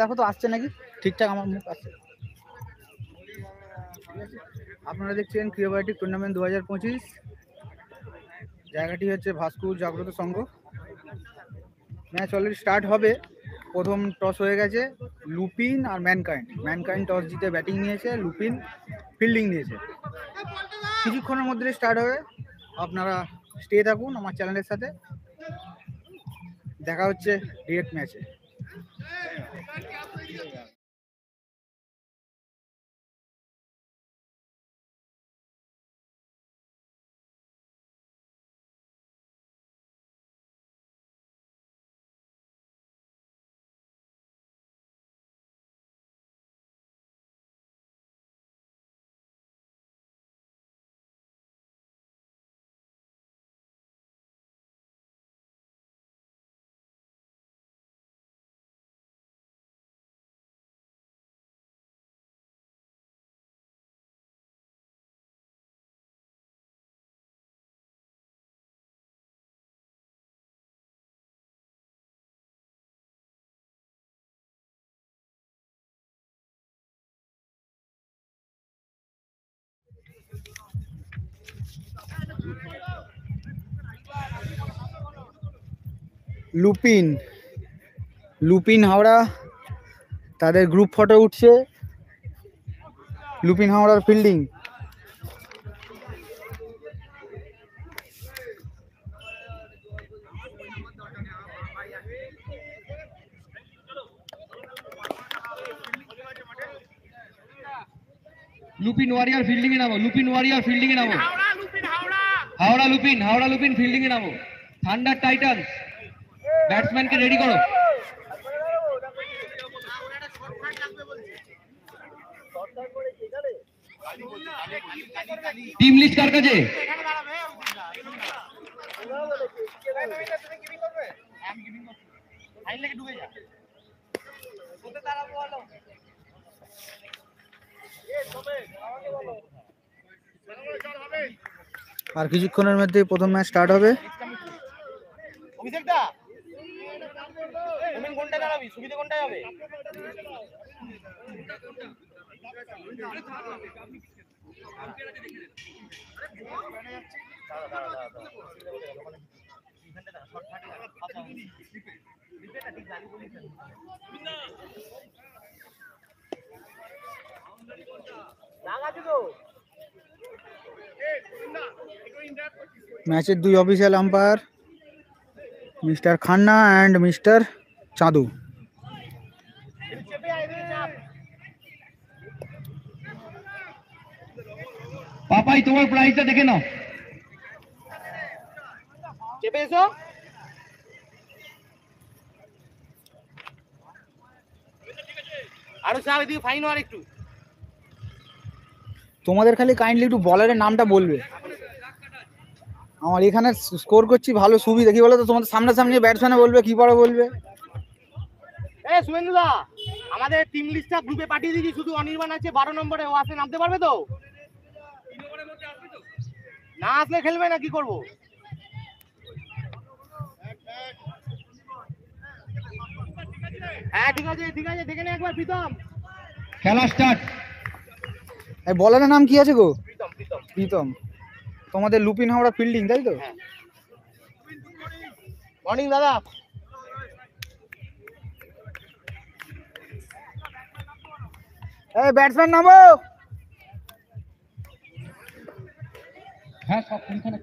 দেখো তো আসছে নাকি ঠিকঠাক আমার মুখ আসছে। আপনারা দেখছেন ক্রিয়াবায়োটিক টুর্নামেন্ট 2025। জায়গাটি হচ্ছে ভাস্কুর জাগ্রত সংঘ। ম্যাচ অলরেডি স্টার্ট হবে। প্রথম টস হয়ে গেছে লুপিন আর ম্যানকাইন্ড টস জিতে ব্যাটিং নিয়েছে, লুপিন ফিল্ডিং নিয়েছে। কিছুক্ষণের মধ্যে স্টার্ট হবে। আপনারা স্টে থাকুন আমার চ্যানেলের সাথে, দেখা হচ্ছে ডিরেক্ট ম্যাচে। লুপিন হাওড়া, তাদের গ্রুপ ফটো উঠছে। লুপিন হাওড়ার ফিল্ডিং। লুপিন ওয়ারিয়ার ফিল্ডিং এ নামো, লুপিন ওয়ারিয়ার ফিল্ডিং এ নামো। হাওড়া লুপিন ফিল্ডিং এ নামো। থান্ডার টাইটান্স ব্যাটসম্যানকে রেডি করো। টিম লিস্ট কার কাছে? আর কিছুক্ষণের মধ্যে প্রথম ম্যাচ স্টার্ট হবে। ম্যাচের দুই official umpire mister Khanna and mister Chandu. Papai তোমার প্রাইজটা দেখে নাও। চেপে এসো। আরো চাপ এদিকে ফাইন আর একটু। তোমাদের খালি কাইন্ডলি একটু বলারের নামটা বলবে। আমার এখানে স্কোর করছি ভালো সুবিধা কি বলো তো, তোমাদের সামনাসামনি ব্যাটসম্যানে বলবে, কি পারো বলবে। শুভেন্দু দা, আমাদের টিম লিস্টটা গ্রুপে পাঠিয়ে দিয়েছি, শুধু অনির্বাণ আছে 12 নম্বরে, ও আসলে নামতে পারবে তো? না আসলে খেলবে না, কি করবো? হ্যাঁ ঠিক আছে দেখে নে একবার প্রীতম। খেলা স্টার্ট। এই বলারের নাম কি আছে গো? প্রীতম। তোমাদের লুপিন হাওড়া ফিল্ডিং, তাই তো? মর্নিং দাদা। এই ব্যাটসম্যান নামো। হ্যাঁ সব কোনখানে?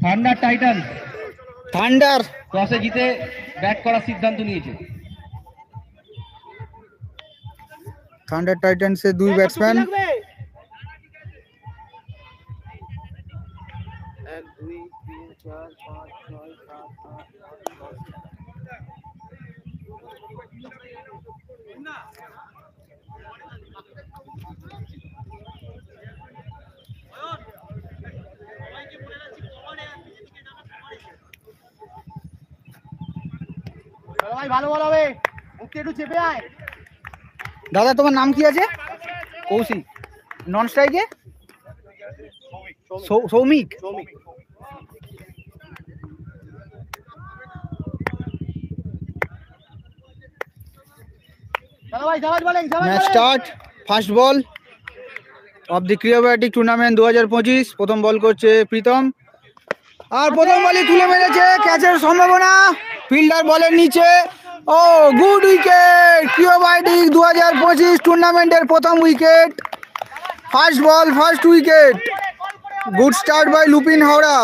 থান্ডার টাইটান্স থান্ডার টসে জিতে ব্যাট করার সিদ্ধান্ত নিয়েছে। থান্ডার টাইটান্সের দুই ব্যাটসম্যান। 1 2 3 4 5 6 7 8 ভাই ভালো বল হবে, মুখে একটু চেপে আয়। দাদা তোমার নাম কি আছে? কৌশিক। নন স্ট্রাইকে সৌমিক। চলো ভাই সাবাস বলেন সাবাস ম্যাচ বলেন start. First ball of the ক্রিয়াবাটিক টুর্নামেন্ট 2025। প্রথম বল করছে প্রীতম, আর প্রথম বলই তুলে মেরেছে, ক্যাচের সম্ভাবনা, ফিল্ডার বলের নিচে। ও গুড উইকেট, ক্রিয়াবাটিক 2025 টুর্নামেন্টের প্রথম wicket. First ball first wicket. Good start by লুপিন হাওড়া।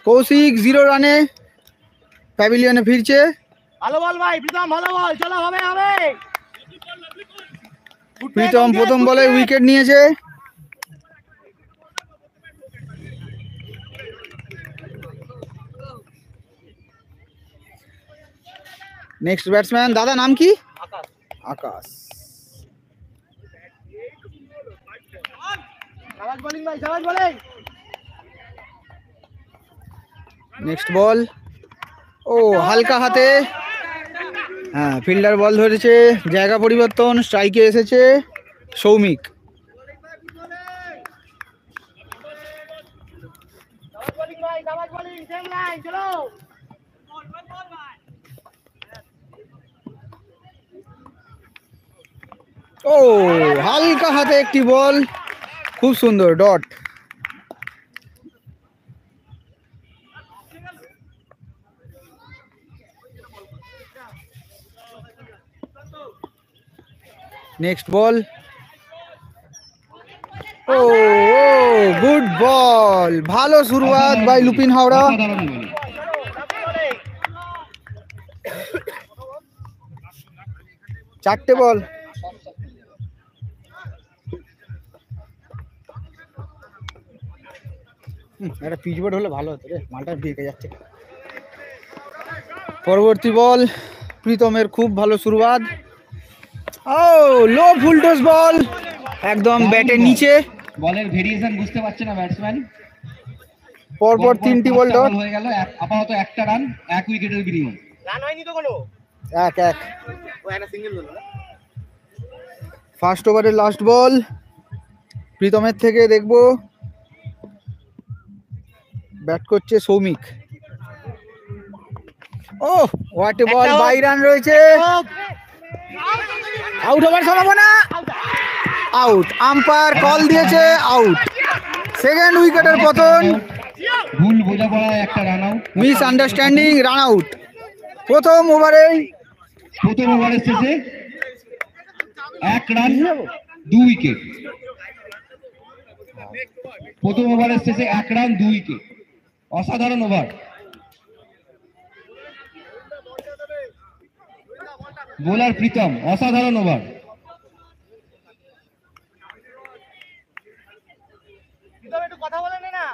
কৌশিক 0 রানে প্যাভিলিয়নে ফিরছে। ভালো বল ভাই প্রীতম ভালো বল চলো হবে হবে প্রীতম প্রথম বলে উইকেট নিয়েছে। নেক্সট ব্যাটসম্যান, দাদা নাম কি? আকাশ। সাবাস বোলিং ভাই সাবাস বোলিং নেক্সট বল, ও হালকা হাতে, হ্যাঁ ফিল্ডার বল ধরেছে, জায়গা পরিবর্তন, স্ট্রাইকে এসেছে সৌমিক। সাবাস বোলিং ভাই সাবাস বোলিং সেম লাইন চলো ও হালকা হাতে একটি বল, খুব সুন্দর ডট। নেক্সট বল, ও গুড বল, ভালো শুরুয়াত বাই লুপিন হাওড়া। অসাধারণ বল। চারটে বল। একটা পিচবোর্ড হলে ভালো হতো রে, মালটা বেঁকে যাচ্ছে। পরবর্তী বল, প্রীতমের খুব ভালো শুরুয়াত। ও লো ফুলটস বল, একদম ব্যাটের নিচে। বলের ভেরিয়েশন বুঝতে পারছে না ব্যাটসম্যান। পরপর 3টি বল ডট। হয়ে গেল, আপাতত একটা রান, 1 উইকেটের বিনিময়। রান হয়নি তো কোনো এক এক। ও একটা সিঙ্গেল হলো না ফার্স্ট ওভারের লাস্ট বল, প্রীতমের থেকে দেখব। ব্যাট করছে সৌমিক। ও হোয়াট এ বল, 22 রান রয়েছে, আউট হওয়ার সম্ভাবনা, আউট। আম্পায়ার কল দিয়েছে আউট। সেকেন্ড উইকেটের পতন, ভুল বোঝাপড়ায় একটা run out. Miss understanding, run out. প্রথম ওভারেই প্রথম ওভারের শেষে 1 রান 2 উইকেট। প্রথম ওভারের শেষে 1 রান 2 উইকেট, অসাধারণ ওভার। বোলার প্রীতম, অসাধারণ ওভার। প্রীতম একটু কথা বলে নে না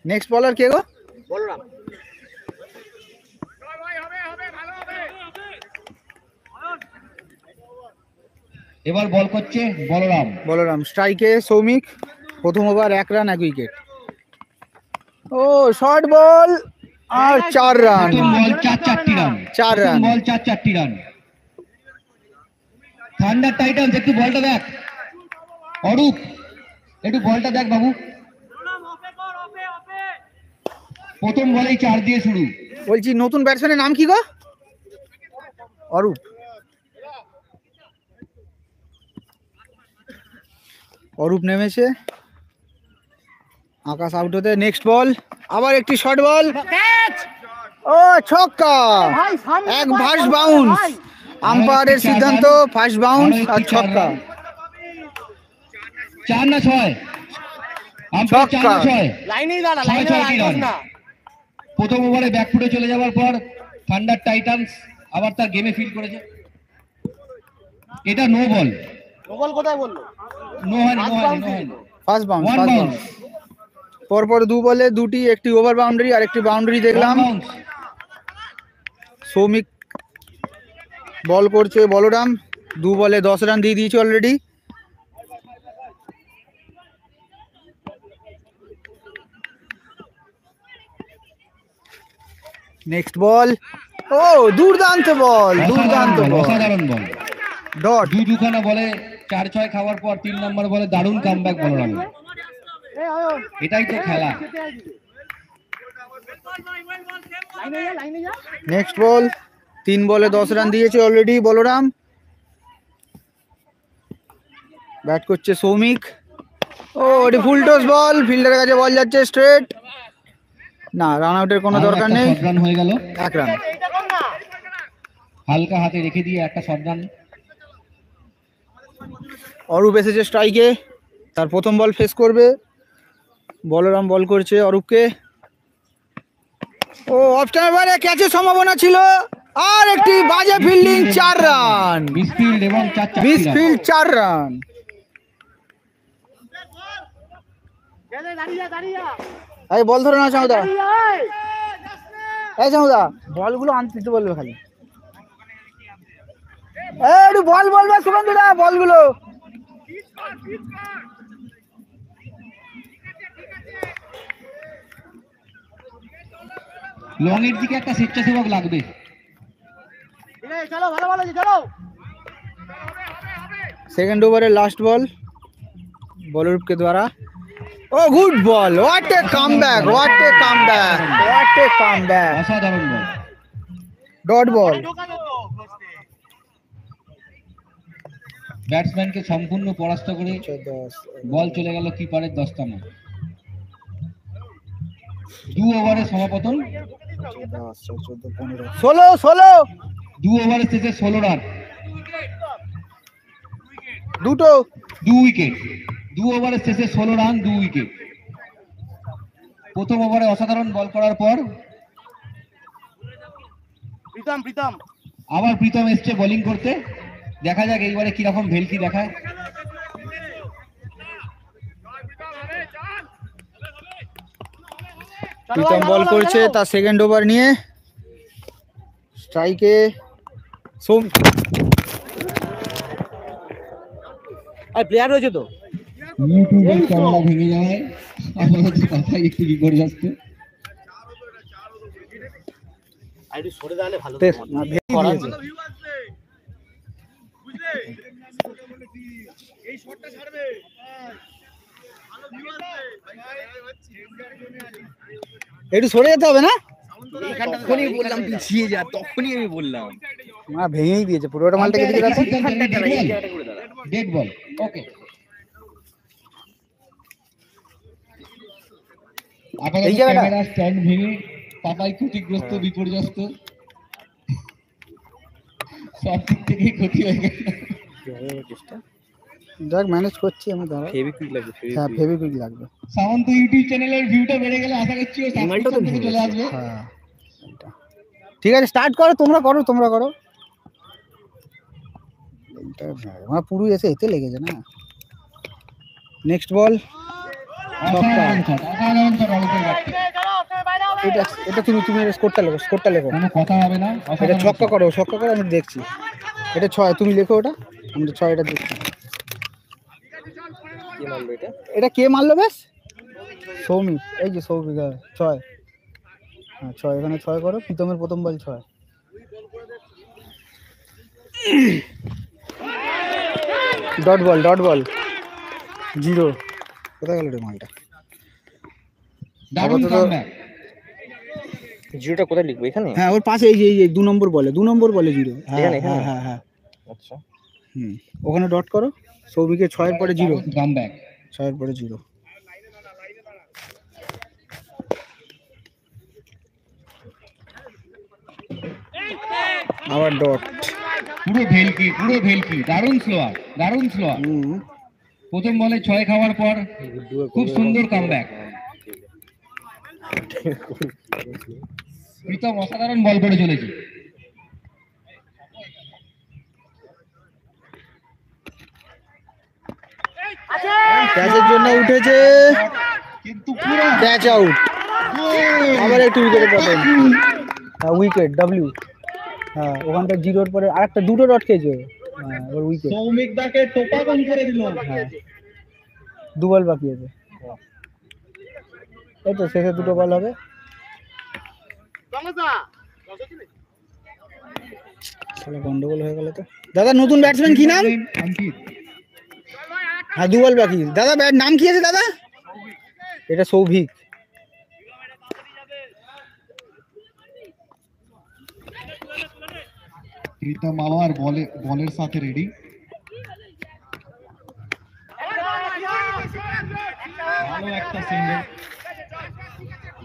নেক্সট বলার কে গো? বলরাম এবার বল করছে বলরাম। বলরাম। স্ট্রাইকে সৌমিক। প্রথম ওভার 1 রান 1 উইকেট। ও শর্ট বল আর 4 রান। প্রথম বল 4টি রান। 4 রান। বল 4টি রান। থান্ডার টাইটান্স, একটু বলটা দেখ অরূপ, একটু বলটা দেখ বাবু। প্রথম বলেই 4 দিয়ে শুরু। বলছি নতুন ব্যাটসম্যানের নাম কি গো? অরূপ। অরূপ নেমেছে। আকাশ আউট হতে। নেক্সট বল, আবার একটি শর্ট বল, ক্যাচ ও ছক্কা। ভাই সামনে এক ফার্স্ট বাউন্স, আম্পায়ারের সিদ্ধান্ত ফার্স্ট বাউন্স আর ছক্কা। 4 না 6? ছক্কা। লাইনেই দাঁড়া ছয় লাইনে ছয়টি রান। রান না প্রথম ওভারে ব্যাকফুটে চলে যাওয়ার পর থান্ডার টাইটান্স আবার তার গেমে ফিল করেছে। এটা নো বল, গোল কোথায় বললো নো হয়নি। First bounce, One first bounce. Bounce. পরপর 2 বলে 2টি, একটি ওভার বাউন্ডারি আর একটি বাউন্ডারি দেখলাম। One bounce. সৌমিক বল করছে বলরাম। 2 বলে 10 রান দিয়ে দিয়েছে অলরেডি। নেক্সট বল, ও দুর্দান্ত বল, দুর্দান্ত বল, অসাধারণ বল। ডট। দুখানা বলে 4-6 খাওয়ার পর 3 নম্বর বলে দারুণ কামব্যাক বলরাম। এটাই তো খেলা। নেক্সট বল, 3 বলে 10 রান দিয়েছে অলরেডি বলরাম। ব্যাট করছে সৌমিক। ও এটি ফুল টস বল, ফিল্ডারের কাছে বল যাচ্ছে স্ট্রেট, না রান আউটের কোনো দরকার নেই। শর্ট রান হয়ে গেল, 1 রান। হালকা হাতে রেখে দিয়ে একটা শর্ট রান। অরূপ এসেছে স্ট্রাইকে, তার প্রথম বল ফেস করবে। বলরাম বল করছে অরূপকে। ও অফ স্টাম্পের বাইরে, ক্যাচের সম্ভাবনা ছিল, আর একটি বাজে ফিল্ডিং, 4 রান। মিসফিল্ড এবং 4 মিসফিল্ড, 4 রান। এই বল ধরে না চাউদা, এই চাউদা বলগুলো আনতে দিতে বলবে খালি। এই একটু বল বলবে শুভেন্দুদা, বলগুলো। লং এর দিকে একটা স্বেচ্ছাসেবক লাগবে। চলো ভালো ভালো চলো। সেকেন্ড ওভারের লাস্ট বল বলরূপকে দ্বারা। Oh good ball, what a comeback, what a comeback, what a comeback. অসাধারণ বল, ডট বল। ব্যাটসম্যানকে সম্পূর্ণ পরাস্ত করে বল চলে গেল কিপারের দস্তানা। 2 ওভারে সমাপতন, 16 2 ওভারের শেষে 16 রান, দুটো 2 উইকেট। 2 ওভারের শেষে 16 রান, 2 উইকেট। প্রথম ওভারে অসাধারণ বল করার পর প্রীতম আবার প্রীতম এসছে বোলিং করতে। দেখা যাক এইবারে কিরকম ভেলকি দেখায়। প্রীতম বল করছে তার সেকেন্ড ওভার নিয়ে। স্ট্রাইকে প্লেয়ার রয়েছে তো। ইউটিউবের ক্যামেরা ভেঙে যায়, আমাদের কথা একটু বিপর্যস্ত। একটু সরে যেতে হবে না, তখনই বললাম পিছিয়ে যা, তখনই আমি বললাম। ভেঙেই দিয়েছে পুরোটা মালটাকে দিকে রাখো। ডেড বল, ওকে। আপাতত এই জায়গাটা? ক্যামেরা স্ট্যান্ড ভেঙে পাপাই ক্ষতিগ্রস্ত, বিপর্যস্ত, সব দিক থেকেই ক্ষতি হয়ে গেল। যাক ম্যানেজ করছি আমি, দাঁড়াও। ফেভিকুইক লাগবে, হ্যাঁ ফেভিকুইক লাগবে। সামন্ত ইউটিউব চ্যানেলের ভিউটা বেড়ে গেলে আশা করছি ও সাবস্ক্রিপশন থেকে চলে আসবে। হ্যাঁ ঠিক আছে, স্টার্ট করো, তোমরা করো। আমার পুরো এসে এতে লেগেছে না। নেক্সট বল, অসাধারণ শট, অসাধারণ শট অরূপের ব্যাট থেকে। এটা তুমি স্কোরটা লেখো। কোনো কথা হবে না, এটা অসাধারণ ছক্কা শট। করো, আমি দেখছি। এটা 6, তুমি লেখো ওটা, আমি 6 এটা দেখছি। কে মারলো এটা? এটা কে মারলো বেশ? সৌমিক, এই যে সৌমিক, 6। হ্যাঁ 6, এখানে 6 করো। প্রীতমের প্রথম বল 6। Dot ball 0। কোথায় গেল রে মালটা? দারুণ কামব্যাক। জিরোটা কোথায় লিখবো? এখানে? হ্যাঁ ওর পাশে এই যে 2 নম্বর বলে 0। এখানে? হ্যাঁ আচ্ছা, ওখানে ডট করো। সৌভিকের 6 এর পরে 0, কামব্যাক। 6 এর পরে 0। আবার ডট। পুরো ভেলকি, দারুণ স্লোয়ার। প্রথম বলে 6 খাওয়ার পর খুব সুন্দর কামব্যাক। প্রীতম অসাধারণ বল করে চলেছে। ক্যাচের জন্য উঠেছে, কিন্তু পুরো ক্যাচ আউট। আবার একটু উইকেটের পতন। Wicket W. হ্যাঁ ওখানটা 0-র পরে আরেকটা 2টো ডট খেয়েছে। হ্যাঁ ওর উইকেট। সৌমিক দাকে টোপা কম করে দিল। হ্যাঁ 2 বল বাকি আছে। এই তো শেষে 2টো বল হবে। শালা গন্ডগোল হয়ে গেল তো। দাদা নতুন ব্যাটসম্যান কি নাম? হ্যাঁ 2 বল বাকি। দাদা নাম কি আছে দাদা? এটা সৌভিক। প্রীতম আবার বলের সাথে রেডি। ভালো একটা সিঙ্গেল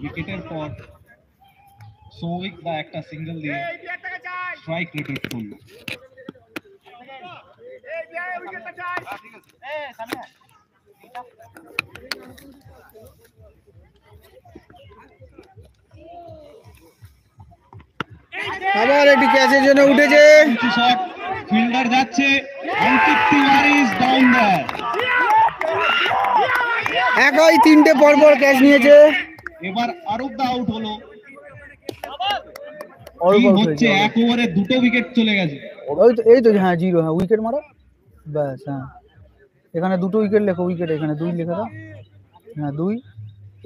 উইকেটের পর সৌভিক দা একটা সিঙ্গেল দিয়ে স্ট্রাইক রেটেড করল। আবার একটি ক্যাচের জন্য উঠেছে। শট ফিল্ডার যাচ্ছে, অঙ্কিত তিওয়ারি ইজ ডাউন দেয়ার। একই তিনটে পরপর ক্যাচ নিয়েছে। এবার আরব দা আউট হলো। অল্প কি অল্প হচ্ছে, হয়েছে। এক ওভারে দুটো উইকেট চলে গেছে। এই তো হ্যাঁ 0, হ্যাঁ উইকেট মারো ব্যাস। হ্যাঁ এখানে দুটো উইকেট লেখো, উইকেট এখানে 2 লিখে দাও। হ্যাঁ 2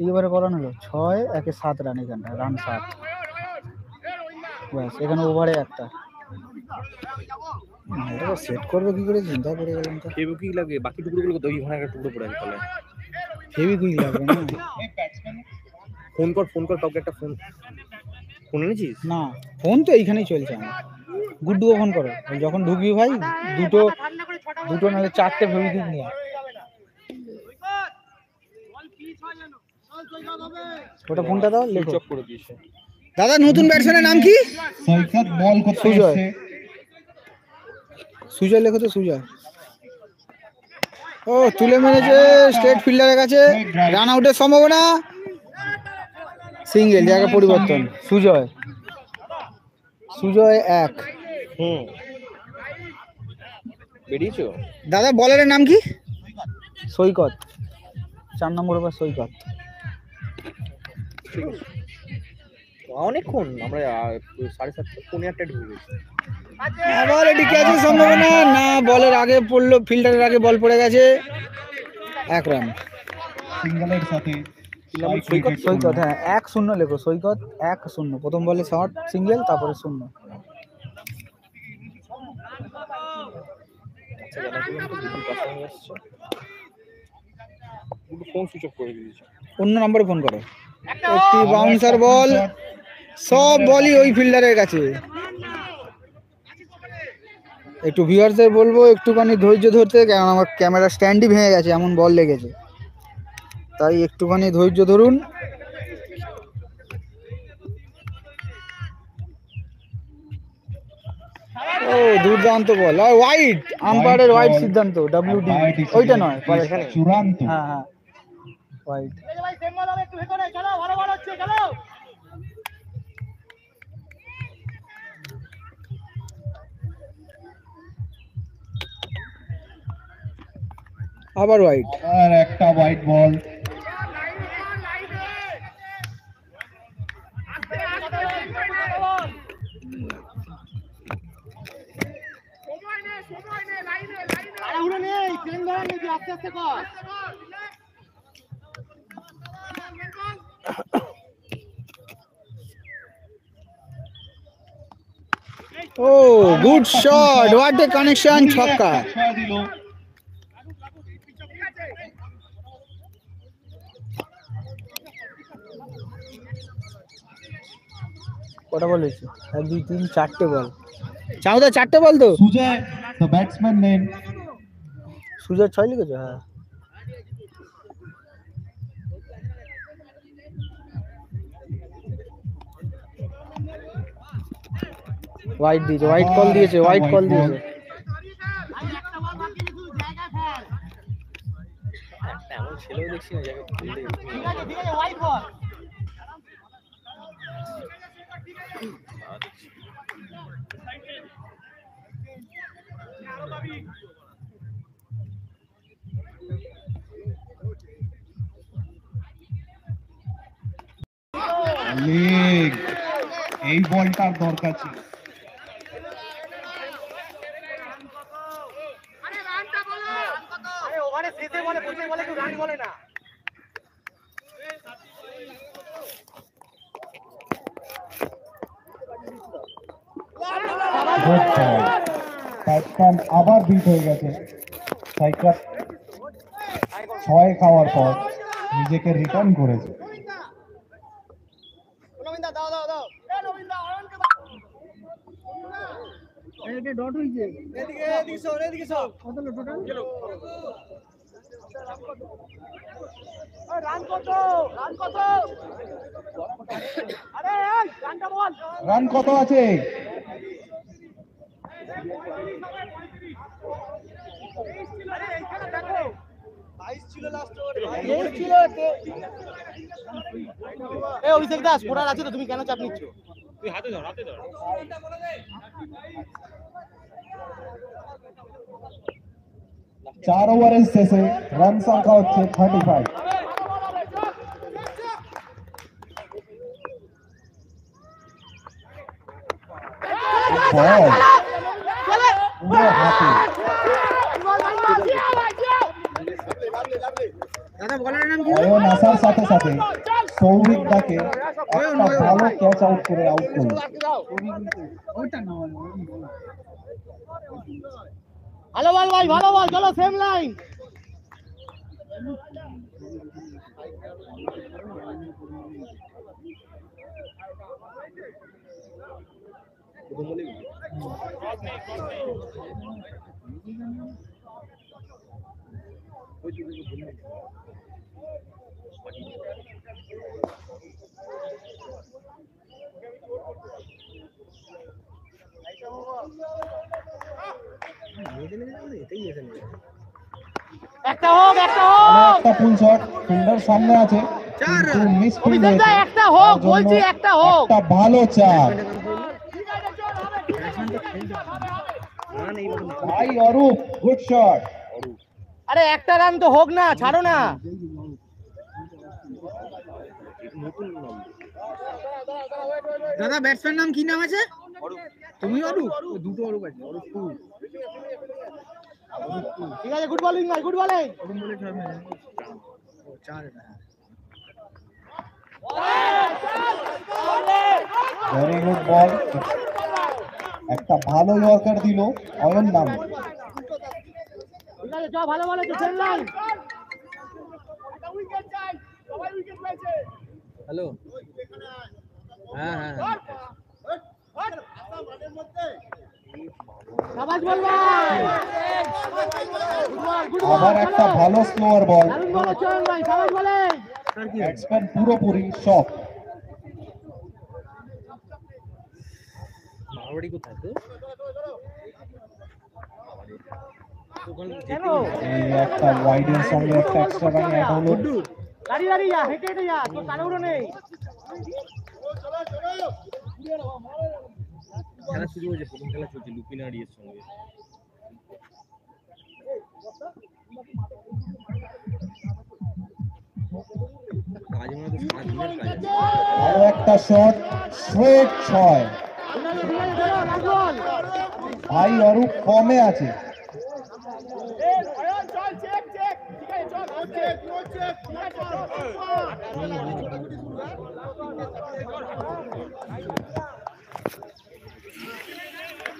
এইবারে করানো হলো 6 একে 7 রান, এখানটা রান 7 ব্যাস। এখানে ওভারে একটা। এটা সেট করবে কি করে চিন্তা করে গেলাম তো। ফেভিকুইক লাগে, বাকি টুকরোগুলো তো ওইখানে একটা টুকরো পড়ে আছে তলায়। হেভি কুইক লাগবে না। ফোন কর কাউকে, একটা ফোন এনেছিস? না ফোন তো এইখানেই চলছে আমার। গুড্ডুকে ফোন করো, যখন ঢুকবি ভাই দুটো নাহলে 4টে ফেভিকুইক নিয়ে আয়। ওটা ফোনটা দাও, লেখো। চপ করে দিয়েছে। দাদা নতুন ব্যাটসম্যানের নাম কি? সৈকত বল করতে সুজয়। এসেছে। সুজয় লেখো তো, সুজয়। ও তুলে মেরেছে স্ট্রেট ফিল্ডারের কাছে, রান আউটের সম্ভাবনা। সিঙ্গেল, জায়গা পরিবর্তন। সুজয় 1। বেরিয়েছো? দাদা বলারের নাম কি? সৈকত, 4 নম্বর ওভার সৈকত। ঠিক আছে, অনেকক্ষণ আমরা 7:30 পৌনে 8টায় ঢুকে গেছি। আবার এটি ক্যাচের সম্ভাবনা না, বলের আগে পড়লো, ফিল্ডারের আগে বল পড়ে গেছে। 1 রান। সিঙ্গেলের সাথে সৈকত, হ্যাঁ 1-0 লেখো। সৈকত 1-0, প্রথম বলে শর্ট সিঙ্গেল, তারপরে 0। ফোন সুইচ অফ করে দিয়েছে। অন্য নম্বরে ফোন করো। একটি বাউন্সার বল, সব বলই ওই ফিল্ডারের কাছে। একটু ভিউয়ারদের বলবো একটুখানি ধৈর্য ধরতে, কারণ আমার ক্যামেরা স্ট্যান্ডই ভেঙে গেছে, এমন বল লেগেছে, তাই একটুখানি ধৈর্য ধরুন। ও দুর্দান্ত বল, আর ওয়াইড, আম্পায়ারের ওয়াইড সিদ্ধান্ত, WD। ওইটা নয়, পরে খেলে। চূড়ান্ত। হ্যাঁ ওয়াইড। আবার ওয়াইড। আর একটা হোয়াইট বল। ও good shot, what a connection, ছক্কা। ছয় দিল। কটা বল হয়েছে? 1 2 3 4টে বল। চাউদা 4টে বল তো। Sujoy the batsman name. Sujoy 6 লিখেছো? হ্যাঁ হোয়াইট দিয়েছে, হোয়াইট কল দিয়েছে, হোয়াইট কল দিয়েছে। এমন ছেলেও দেখছি না যাকে ফিল্ডে লেগ, এই বলটার দরকার ছিল। ব্যাটসম্যান আবার বিট হয়ে গেছে। সাইকার 6 খাওয়ার পর নিজেকে রিটার্ন করেছে। রান কত আছে? অভিষেক দাস স্কোরার আছে তো, তুমি কেন চাপ নিচ্ছ? তুই হাতে ধর, হাতে ধর। 4 ওভারের শেষে রান সংখ্যা হচ্ছে 35। বল পুরো হাতে। দাদা বলার নাম কি? অয়ন আসার সাথে সাথে সৌভিক তাকে একটা ভালো ক্যাচ আউট করে আউট করলো। ভালো বল ভাই, ভালো বল, চলো সেম লাইন। একটা হোক, একটা হোক। একটা ফুল শট, ফিল্ডার সামনে আছে কিন্তু মিস ফিল্ড অভিষেক দা হয়েছে। একটা হোক, তার জন্য বলছি একটা হোক। একটা ভালো চার। ভাই অরূপ, গুড শট। আরে একটা রান তো হোক না, ছাড়ো না। দাদা ব্যাটসম্যান নাম কি নাম আছে? তুমি অরূপ? দুটো অরূপ আছে, অরূপ টু। ঠিক আছে, গুড বলিং ভাই, গুড বলিং। অরূপ বলে সব মেলে। ও, চার এটা। Very good ball. একটা ভালো ইয়র্কার দিল অয়ন নাম। ঠিক আছে, চল, ভালো বলে তো সেম লাইন। হ্যালো, হ্যাঁ হ্যাঁ হ্যাঁ, শাবাশ বল ভাই। Good ball, good ball. আবার একটা ভালো স্লোয়ার বল। দারুণ বলে চল ভাই, শাবাশ বলে। ব্যাটসম্যান পুরোপুরি শক। মারবাড়ি কোথায় তো? কেন? এই একটা ওয়াইডের সঙ্গে একটা এক্সট্রা রান অ্যাড হলো। দাঁড়িয়ে দাঁড়িয়ে যা, হেঁটে হেঁটে যা, তোর তাড়াহুড়ো নেই। খেলা শুরু হয়েছে, প্রথম খেলা চলছে লুপিনারির সঙ্গে। কাজে মনে হয় সারা দিনের কাজ আছে। আরো একটা শট, স্ট্রেট 6। ঠিক আছে, ঠিক আছে, চলো, লাস্ট বল। ভাই অরূপ ফর্মে আছে।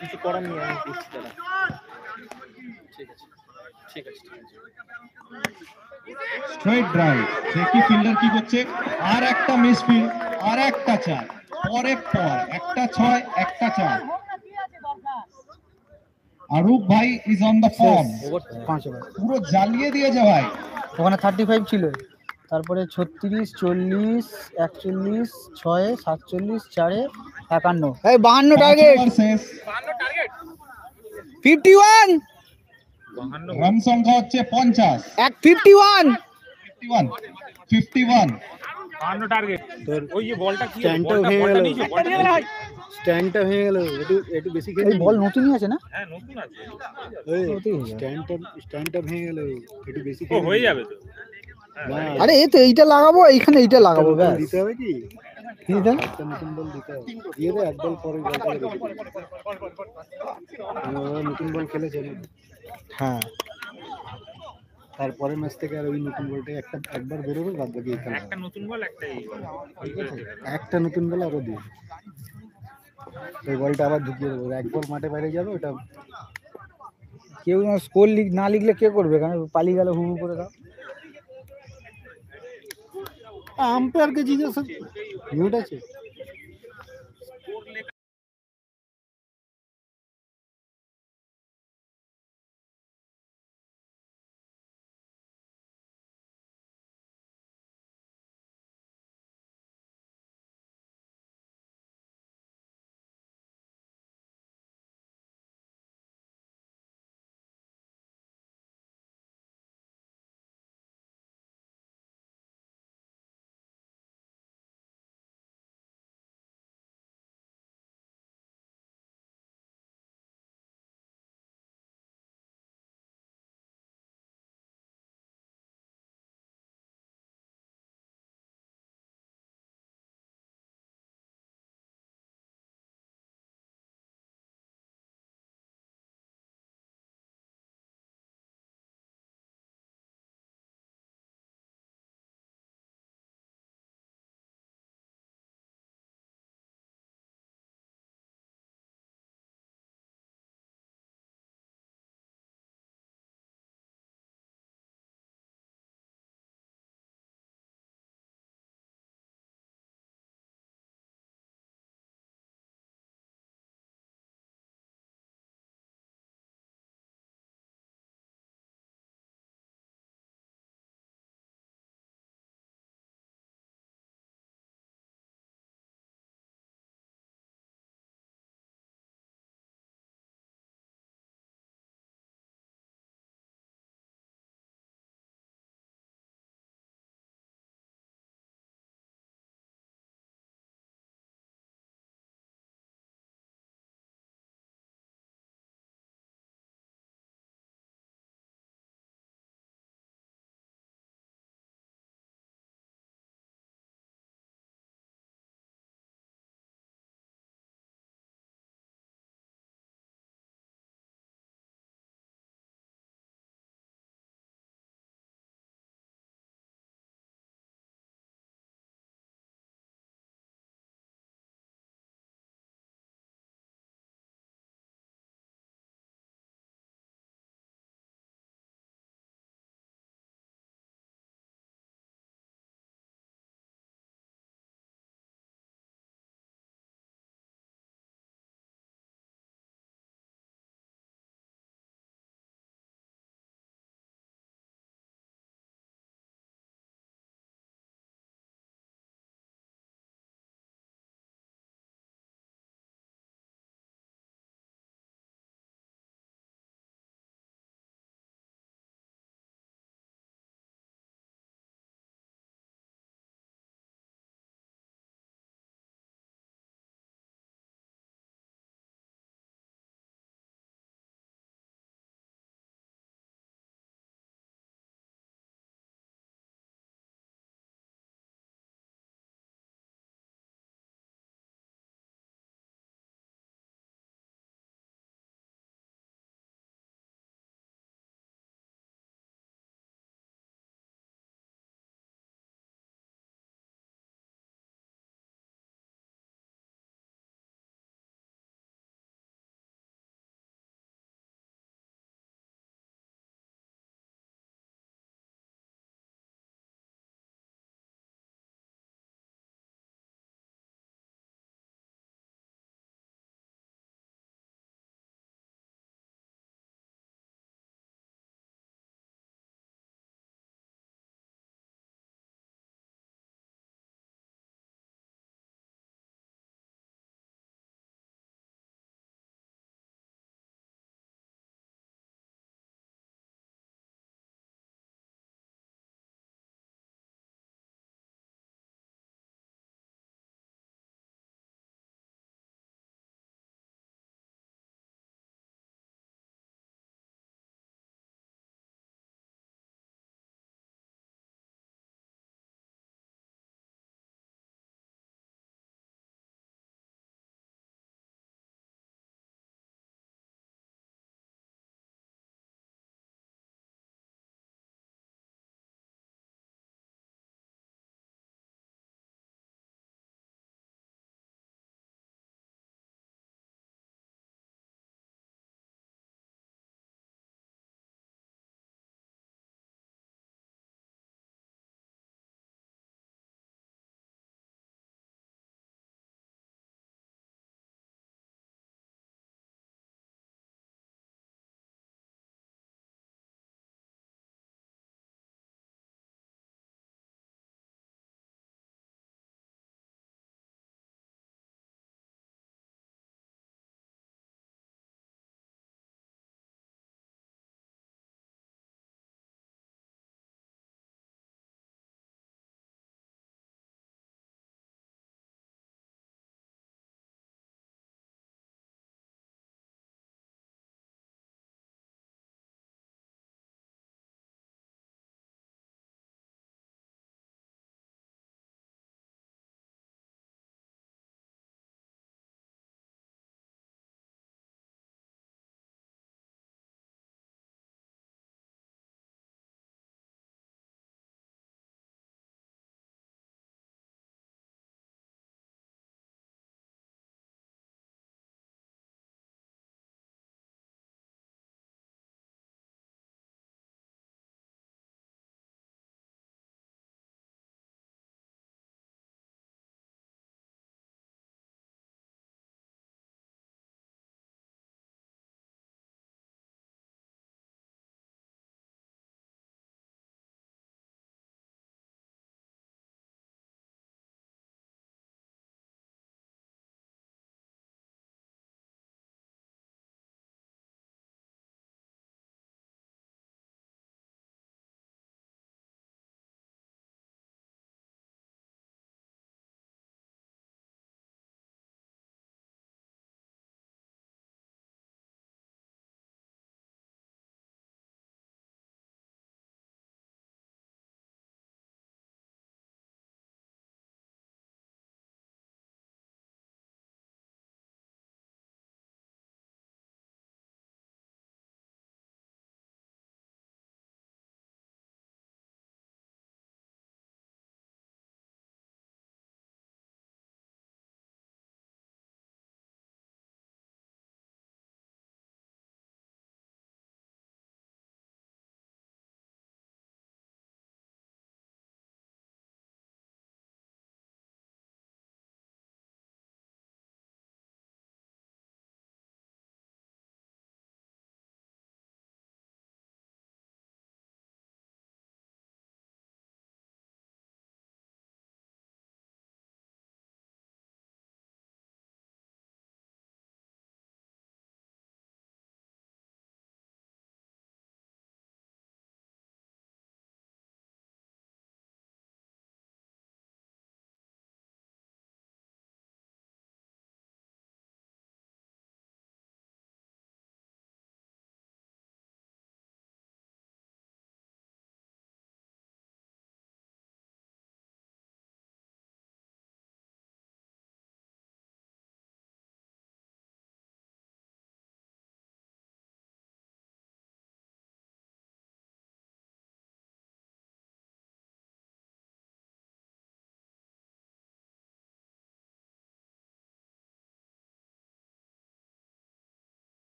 কিছু করার নেই, আমি দেখছি দাঁড়া। ঠিক আছে, ঠিক আছে, ঠিক আছে। স্ট্রেট ড্রাইভ, দেখি ফিল্ডার কি করছে। আর একটা মিস ফিল্ড, আর একটা চার, পরে পর একটা 6, একটা 4। আরূপ ভাই is on the form. 5 over. পুরো জ্বালিয়ে দিয়েছে ভাই। ওখানে 35 ছিল, তারপরে 36, 40, 41, 6, 47, 4, 51। এই 52 টার্গেট, শেষ। 51, রান সংখ্যা হচ্ছে 50। 51। 51। স্ট্যান্ডটা ভেঙে গেল, স্ট্যান্ডটা ভেঙে গেল। একটু বেশি খেলে। এই বল নতুনই আছে না? হ্যাঁ নতুন আছে। স্ট্যান্ডটা ভেঙে গেল, একটু বেশি খেলে হয়ে যাবে তো। আরে এই তো এইটা লাগাবো, এইখানে এইটা লাগাবো, ব্যাস। দিতে হবে কি? দিতে হবে, একটা নতুন বল দিতে হবে। দিয়ে দে, এক বল পরে নতুন বল খেলেছে। হ্যাঁ, তারপরের ম্যাচ থেকে আর ওই নতুন বলটা একবার বেরোবে, বাদ বাকি একটা নতুন বল, একটা নতুন বল আরো দিই। ওই বলটা আবার ঢুকিয়ে দেবো, এক বল মাঠে বাইরে যাবে। ওটা কেউ স্কোর না লিখলে কে করবে? কারণ পালিয়ে গেল হু হু করে দাও। আম্পায়ারকে জিজ্ঞাসা, মিউট আছে।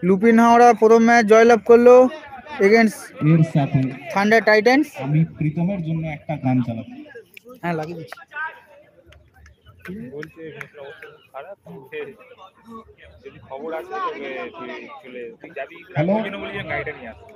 লুপিন হাওড়া প্রথম ম্যাচ জয়লাভ করলো এগেন্স্ট এর সাথে থান্ডার টাইটান্স। আমি প্রীতমের জন্য একটা গান চালাবো। হ্যাঁ লাগিয়ে দিচ্ছি। বলছে মেসের অবস্থা খুব খারাপ, যদি খবর আসে তবে তুই চলে তুই যাবি হ্যালো। ওই জন্য বলি যে গাড়িটা নিয়ে আসবি।